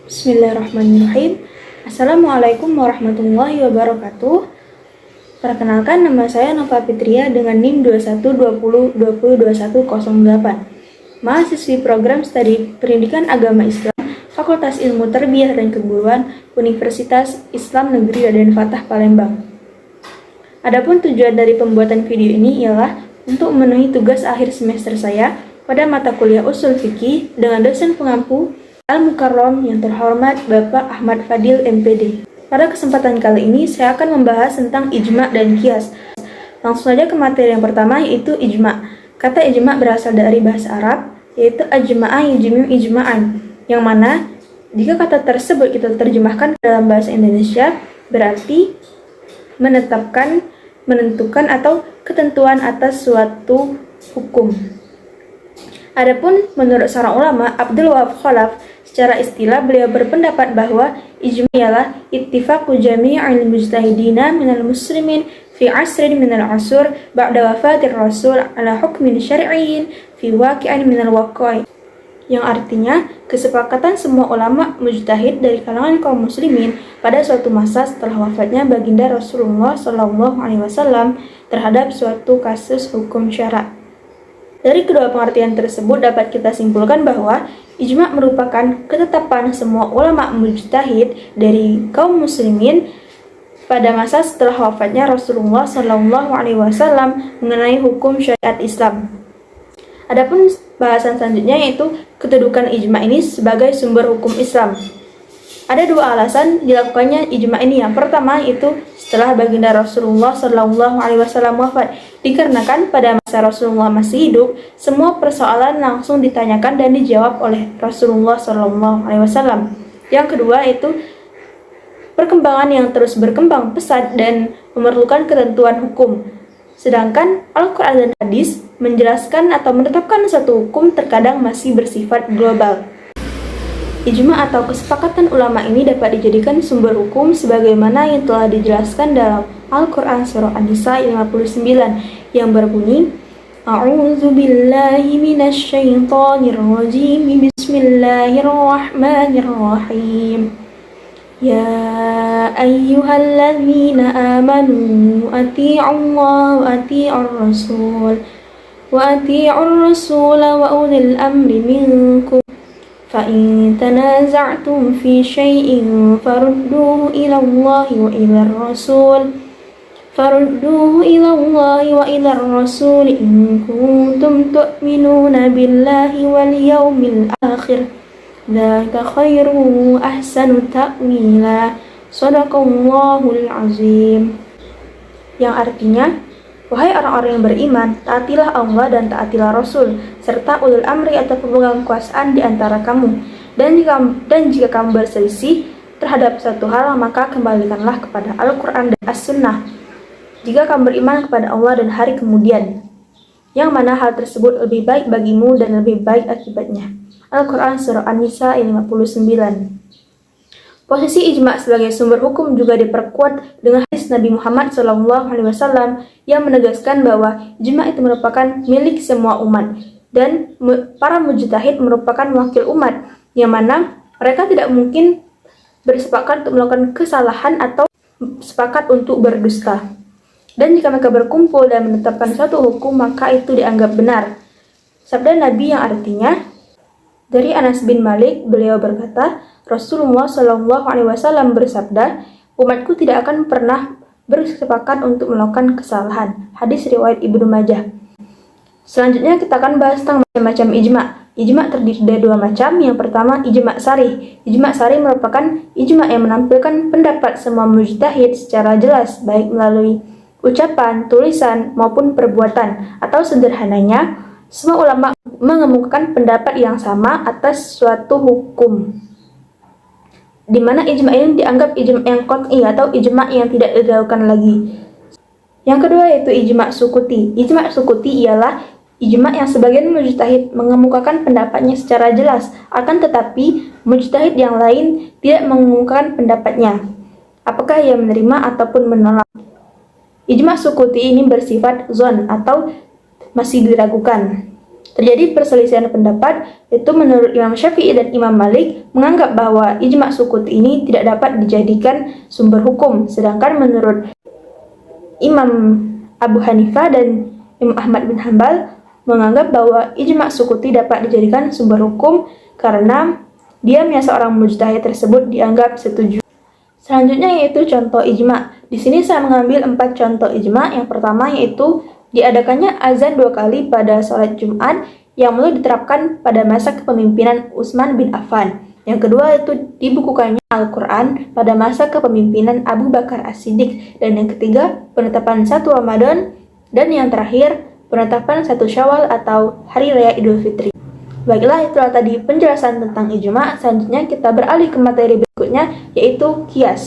Bismillahirrahmanirrahim. Assalamualaikum warahmatullahi wabarakatuh. Perkenalkan, nama saya Nova Fitria dengan NIM 2120202108. Mahasiswi program studi Pendidikan Agama Islam, Fakultas Ilmu Tarbiyah dan Keguruan, Universitas Islam Negeri Raden Fatah Palembang. Adapun tujuan dari pembuatan video ini ialah untuk memenuhi tugas akhir semester saya pada mata kuliah Ushul Fiqih dengan dosen pengampu Al-Mukarram yang terhormat Bapak Ahmad Fadil MPD. Pada kesempatan kali ini saya akan membahas tentang ijma' dan qiyas. Langsung saja ke materi yang pertama, yaitu ijma'. Kata ijma' berasal dari bahasa Arab, yaitu ajma'a yujmi'u ijma'an, yang mana jika kata tersebut kita terjemahkan dalam bahasa Indonesia berarti menetapkan, menentukan atau ketentuan atas suatu hukum. Adapun menurut seorang ulama, Abdul Wahab Khalaf, secara istilah beliau berpendapat bahwa ijma' ialah ittifaqu jami'il mujtahidina minal muslimin fi asrin minal asur ba'da wafatir rasul ala hukmin syar'iyyin fi waqi'in minal waqa'i, yang artinya kesepakatan semua ulama mujtahid dari kalangan kaum muslimin pada suatu masa setelah wafatnya baginda Rasulullah SAW terhadap suatu kasus hukum syara'. Dari kedua pengertian tersebut dapat kita simpulkan bahwa ijma' merupakan ketetapan semua ulama mujtahid dari kaum muslimin pada masa setelah wafatnya Rasulullah SAW mengenai hukum syariat Islam. Adapun bahasan selanjutnya yaitu kedudukan ijma' ini sebagai sumber hukum Islam. Ada dua alasan dilakukannya ijma' ini. Yang pertama itu setelah baginda Rasulullah SAW wafat, dikarenakan pada masa Rasulullah masih hidup, semua persoalan langsung ditanyakan dan dijawab oleh Rasulullah SAW. Yang kedua itu perkembangan yang terus berkembang pesat dan memerlukan ketentuan hukum. Sedangkan Al-Quran dan Hadis menjelaskan atau menetapkan suatu hukum terkadang masih bersifat global. Ijma' atau kesepakatan ulama ini dapat dijadikan sumber hukum sebagaimana yang telah dijelaskan dalam Al-Quran Surah An-Nisa 59 yang berbunyi, A'udzu billahi minasy syaithanir rajim, Bismillahirrahmanirrahim. Ya ayyuhalladzina amanu ati'ullaha wa ati'ur rasul wa wa ulil amri minkum فَإِن تَنَازَعْتُمْ فِي شَيْءٍ فَرُدُّوهُ إِلَى اللَّهِ وَإِلَى الرَّسُولِ إِن كُنتُمْ تُؤْمِنُونَ بِاللَّهِ وَالْيَوْمِ الْآخِرِ ذَلِكَ خَيْرٌ وَأَحْسَنُ تَأْوِيلًا صَدَقَ اللَّهُ الْعَظِيمُ, yang artinya, wahai orang-orang yang beriman, taatilah Allah dan taatilah Rasul, serta ulul amri atau pemegang kekuasaan di antara kamu. Dan jika kamu berselisih terhadap satu hal, maka kembalikanlah kepada Al-Quran dan As-Sunnah. Jika kamu beriman kepada Allah dan hari kemudian, yang mana hal tersebut lebih baik bagimu dan lebih baik akibatnya. Al-Quran Surah An-Nisa 59. Posisi ijma' sebagai sumber hukum juga diperkuat dengan hadis Nabi Muhammad SAW yang menegaskan bahwa ijma' itu merupakan milik semua umat dan para mujtahid merupakan wakil umat, yang mana mereka tidak mungkin bersepakat untuk melakukan kesalahan atau sepakat untuk berdusta. Dan jika mereka berkumpul dan menetapkan suatu hukum, maka itu dianggap benar. Sabda Nabi yang artinya, dari Anas bin Malik, beliau berkata, Rasulullah SAW bersabda, umatku tidak akan pernah bersepakat untuk melakukan kesalahan. Hadis riwayat Ibnu Majah. Selanjutnya kita akan bahas tentang macam-macam ijma'. Ijma' terdiri dari dua macam. Yang pertama, ijma' sarih. Ijma' sarih merupakan ijma' yang menampilkan pendapat semua mujtahid secara jelas, baik melalui ucapan, tulisan, maupun perbuatan. Atau sederhananya, semua ulama mengemukakan pendapat yang sama atas suatu hukum, di mana ijma' ini dianggap ijma' yang qat'i atau ijma' yang tidak diragukan lagi. Yang kedua yaitu ijma' sukuti. Ijma' sukuti ialah ijma' yang sebagian mujtahid mengemukakan pendapatnya secara jelas, akan tetapi mujtahid yang lain tidak mengemukakan pendapatnya, apakah ia menerima ataupun menolak. Ijma' sukuti ini bersifat zon atau masih diragukan. Terjadi perselisihan pendapat, yaitu menurut Imam Syafi'i dan Imam Malik menganggap bahwa ijma' sukut ini tidak dapat dijadikan sumber hukum, sedangkan menurut Imam Abu Hanifah dan Imam Ahmad bin Hanbal menganggap bahwa ijma' sukuti dapat dijadikan sumber hukum karena diamnya seorang mujtahid tersebut dianggap setuju. Selanjutnya yaitu contoh ijma'. Di sini saya mengambil 4 contoh ijma'. Yang pertama yaitu diadakannya azan 2 kali pada sholat Jumat yang mulai diterapkan pada masa kepemimpinan Utsman bin Affan. Yang kedua itu dibukukannya Al-Quran pada masa kepemimpinan Abu Bakar As-Siddiq. Dan yang ketiga penetapan 1 Ramadan. Dan yang terakhir penetapan 1 Syawal atau Hari Raya Idul Fitri. Baiklah, itulah tadi penjelasan tentang ijma'. Selanjutnya kita beralih ke materi berikutnya yaitu kias.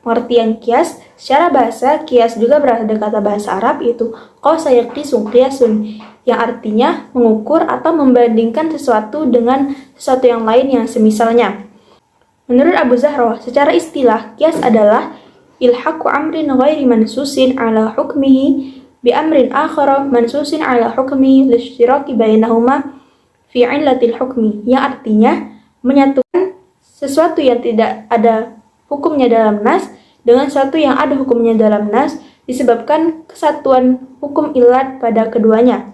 Pengertian kias secara bahasa, kias juga berasal dari kata bahasa Arab yaitu qasa yaqisu qiyasun, yang artinya mengukur atau membandingkan sesuatu dengan sesuatu yang lain yang semisalnya. Menurut Abu Zahroh, secara istilah kias adalah ilhaqu amrin ghairi mansusin ala hukmihi bi amrin akhara mansusin ala hukmihi lishtiraki bainahuma fi illatil hukmi, yang artinya menyatukan sesuatu yang tidak ada hukumnya dalam nas dengan sesuatu yang ada hukumnya dalam nas disebabkan kesatuan hukum ilat pada keduanya.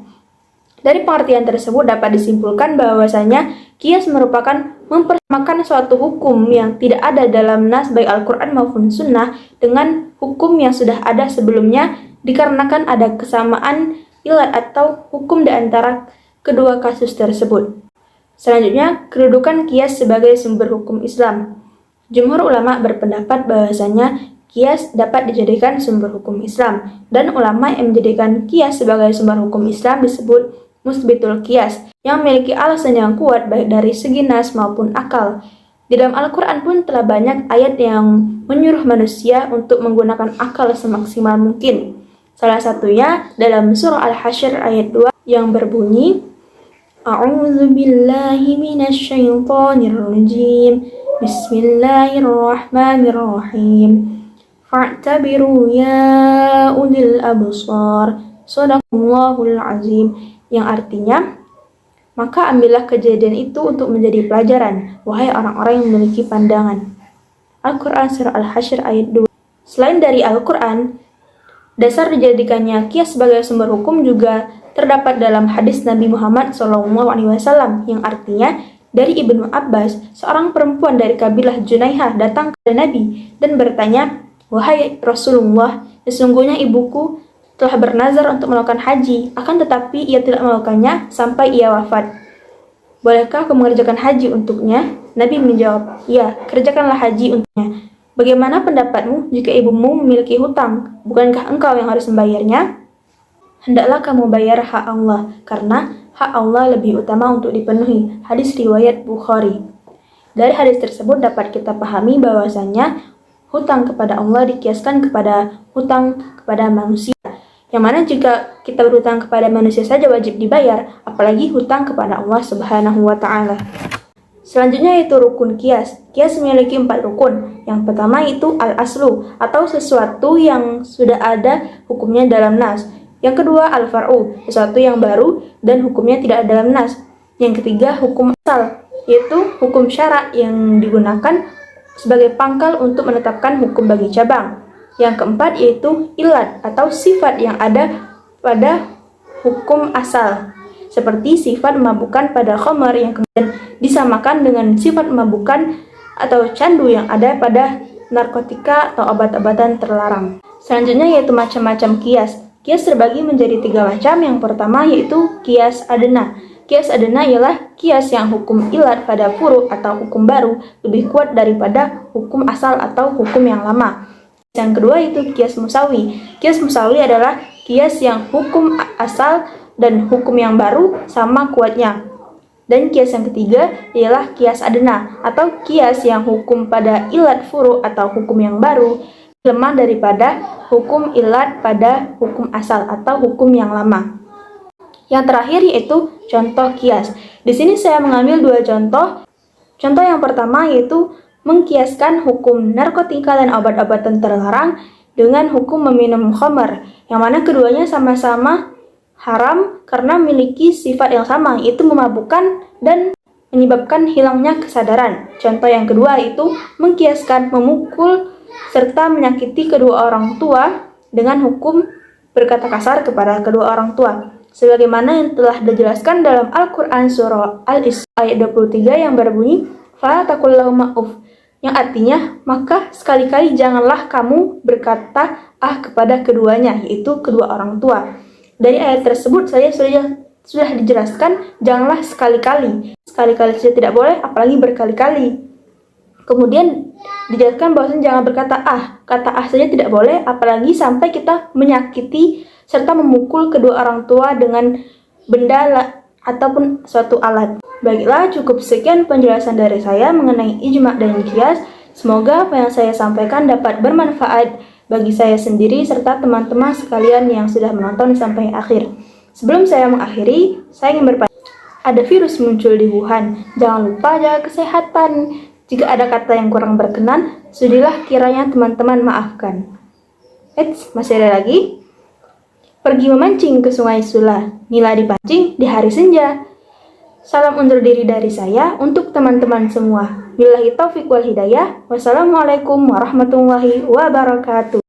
Dari pengertian tersebut dapat disimpulkan bahwasanya kias merupakan mempersamakan suatu hukum yang tidak ada dalam nas baik Al-Quran maupun Sunnah dengan hukum yang sudah ada sebelumnya dikarenakan ada kesamaan ilat atau hukum di antara kedua kasus tersebut. Selanjutnya, kedudukan kias sebagai sumber hukum Islam. Jumhur ulama berpendapat bahwasanya kias dapat dijadikan sumber hukum Islam, dan ulama yang menjadikan kias sebagai sumber hukum Islam disebut musbitul kias, yang memiliki alasan yang kuat baik dari segi nas maupun akal. Di dalam Al-Quran pun telah banyak ayat yang menyuruh manusia untuk menggunakan akal semaksimal mungkin. Salah satunya dalam surah Al-Hasyr ayat 2 yang berbunyi, A'udzu billahi minasy syaithanir rajim. Bismillahirrahmanirrahim. Fa'tabiru ya ulil absar. Shadaqallahul azim. Yang artinya, maka ambillah kejadian itu untuk menjadi pelajaran, wahai orang-orang yang memiliki pandangan. Al-Quran surah Al-Hasyr ayat 2. Selain dari Al-Quran, dasar dijadikannya kias sebagai sumber hukum juga terdapat dalam hadis Nabi Muhammad SAW yang artinya dari Ibnu Abbas, seorang perempuan dari kabilah Junaihah datang kepada Nabi dan bertanya, wahai Rasulullah, sesungguhnya ibuku telah bernazar untuk melakukan haji, akan tetapi ia tidak melakukannya sampai ia wafat. Bolehkah aku mengerjakan haji untuknya? Nabi menjawab, ya, kerjakanlah haji untuknya. Bagaimana pendapatmu jika ibumu memiliki hutang? Bukankah engkau yang harus membayarnya? Hendaklah kamu bayar hak Allah, karena hak Allah lebih utama untuk dipenuhi. Hadis riwayat Bukhari. Dari hadis tersebut dapat kita pahami bahwasanya hutang kepada Allah dikiaskan kepada hutang kepada manusia. Yang mana jika kita berhutang kepada manusia saja wajib dibayar, apalagi hutang kepada Allah Subhanahu wa Ta'ala. Selanjutnya yaitu rukun kias. Kias memiliki 4 rukun. Yang pertama itu al-aslu, atau sesuatu yang sudah ada hukumnya dalam nas. Yang kedua al-far'u, sesuatu yang baru dan hukumnya tidak ada dalam nas. Yang ketiga hukum asal, yaitu hukum syarak yang digunakan sebagai pangkal untuk menetapkan hukum bagi cabang. Yang keempat yaitu ilat atau sifat yang ada pada hukum asal, seperti sifat memabukan pada khamar yang kemudian disamakan dengan sifat memabukan atau candu yang ada pada narkotika atau obat-obatan terlarang. Selanjutnya yaitu macam-macam kias. Kias terbagi menjadi 3 macam. Yang pertama yaitu kias adna. Kias adna ialah kias yang hukum ilat pada furu atau hukum baru lebih kuat daripada hukum asal atau hukum yang lama. Yang kedua itu kias musawi. Kias musawi adalah kias yang hukum asal dan hukum yang baru sama kuatnya. Dan kias yang ketiga ialah kias adna atau kias yang hukum pada ilat furu atau hukum yang baru lemah daripada hukum ilat pada hukum asal atau hukum yang lama. Yang terakhir yaitu contoh kias. Di sini saya mengambil 2 contoh. Contoh yang pertama yaitu mengkiaskan hukum narkotika dan obat-obatan terlarang dengan hukum meminum khamar, yang mana keduanya sama-sama haram karena memiliki sifat yang sama, yaitu memabukkan dan menyebabkan hilangnya kesadaran. Contoh yang kedua itu mengkiaskan, memukul, serta menyakiti kedua orang tua dengan hukum berkata kasar kepada kedua orang tua. Sebagaimana yang telah dijelaskan dalam Al-Quran Surah Al-Isra ayat 23 yang berbunyi, "Fala taqul lahuma uff", yang artinya, maka sekali-kali janganlah kamu berkata kepada keduanya, yaitu kedua orang tua. Dari ayat tersebut saya sudah dijelaskan, janganlah sekali-kali. Sekali-kali saja tidak boleh, apalagi berkali-kali. Kemudian dijelaskan bahwasanya jangan berkata kata saja tidak boleh, apalagi sampai kita menyakiti serta memukul kedua orang tua dengan benda ataupun suatu alat. Baiklah, cukup sekian penjelasan dari saya mengenai ijma dan qiyas. Semoga apa yang saya sampaikan dapat bermanfaat bagi saya sendiri serta teman-teman sekalian yang sudah menonton sampai akhir. Sebelum saya mengakhiri, saya ingin bertanya, ada virus muncul di Wuhan. Jangan lupa jaga kesehatan. Jika ada kata yang kurang berkenan, sudilah kiranya teman-teman maafkan. Masih ada lagi? Pergi memancing ke Sungai Sula, nila dipancing di hari senja. Salam undur diri dari saya untuk teman-teman semua. Billahi taufiq wal hidayah. Wassalamualaikum warahmatullahi wabarakatuh.